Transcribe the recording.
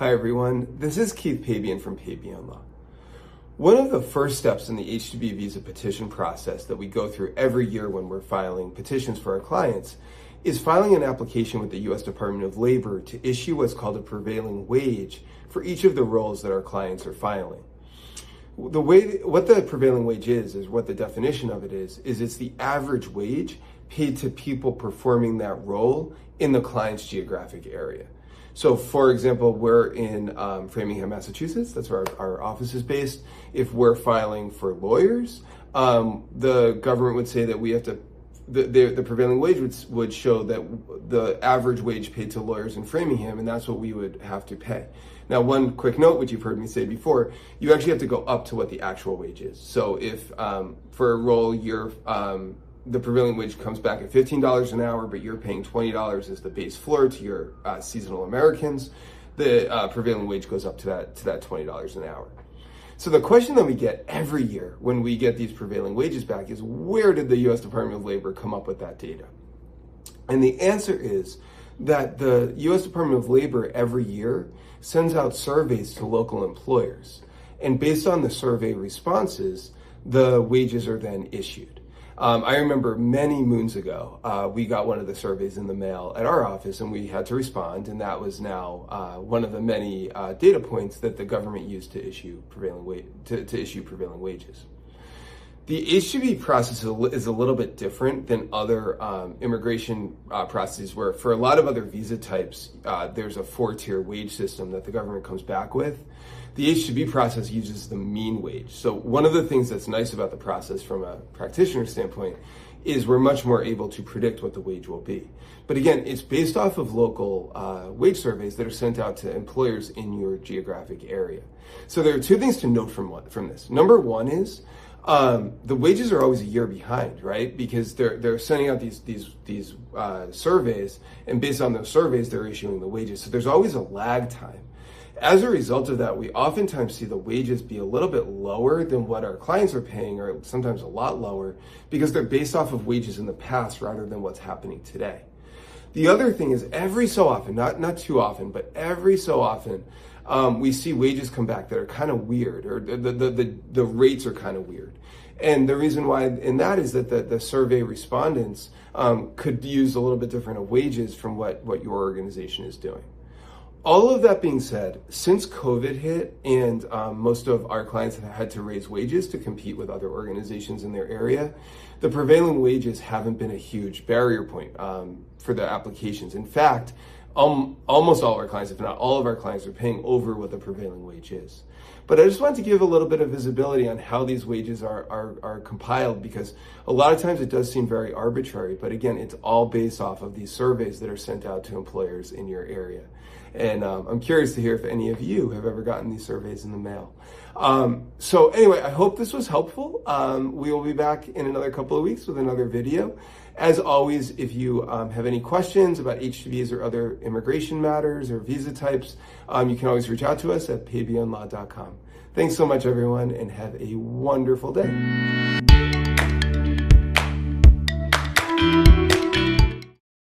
Hi everyone, this is Keith Pabian from Pabian Law. One of the first steps in the H-2B visa petition process that we go through every year when we're filing petitions for our clients is filing an application with the U.S. Department of Labor to issue what's called a prevailing wage for each of the roles that our clients are filing. What the prevailing wage is what the definition of it is it's the average wage paid to people performing that role in the client's geographic area. So, for example, we're in Framingham, Massachusetts. That's where our office is based. If we're filing for lawyers, the government would say that we have to, the prevailing wage would show that the average wage paid to lawyers in Framingham, and that's what we would have to pay. Now, one quick note, which you've heard me say before, you actually have to go up to what the actual wage is. So if for a role the prevailing wage comes back at $15 an hour, but you're paying $20 as the base floor to your seasonal Americans, the prevailing wage goes up to that $20 an hour. So the question that we get every year when we get these prevailing wages back is, where did the U.S. Department of Labor come up with that data? And the answer is that the U.S. Department of Labor every year sends out surveys to local employers. And based on the survey responses, the wages are then issued. I remember many moons ago, we got one of the surveys in the mail at our office and we had to respond, and that was now one of the many data points that the government used to issue prevailing wages. The H-2B process is a little bit different than other immigration processes, where for a lot of other visa types, there's a 4-tier wage system that the government comes back with. The H-2B process uses the mean wage. So one of the things that's nice about the process from a practitioner standpoint is we're much more able to predict what the wage will be. But again, it's based off of local wage surveys that are sent out to employers in your geographic area. So there are two things to note from this. Number one is the wages are always a year behind, right? Because they're sending out these surveys, and based on those surveys, they're issuing the wages. So there's always a lag time. As a result of that, we oftentimes see the wages be a little bit lower than what our clients are paying, or sometimes a lot lower, because they're based off of wages in the past rather than what's happening today. The other thing is, every so often, not too often, but every so often, we see wages come back that are kind of weird, or the rates are kind of weird. And the reason why in that is that the survey respondents could use a little bit different of wages from what your organization is doing. All of that being said, since COVID hit and most of our clients have had to raise wages to compete with other organizations in their area, the prevailing wages haven't been a huge barrier point for the applications. In fact, almost all of our clients, if not all of our clients, are paying over what the prevailing wage is. But I just wanted to give a little bit of visibility on how these wages are compiled, because a lot of times it does seem very arbitrary, but again, it's all based off of these surveys that are sent out to employers in your area. And I'm curious to hear if any of you have ever gotten these surveys in the mail. So anyway, I hope this was helpful. We will be back in another couple of weeks with another video. As always, if you have any questions about H-2Bs or other immigration matters or visa types, you can always reach out to us at pabianlaw.com. Thanks so much, everyone, and have a wonderful day.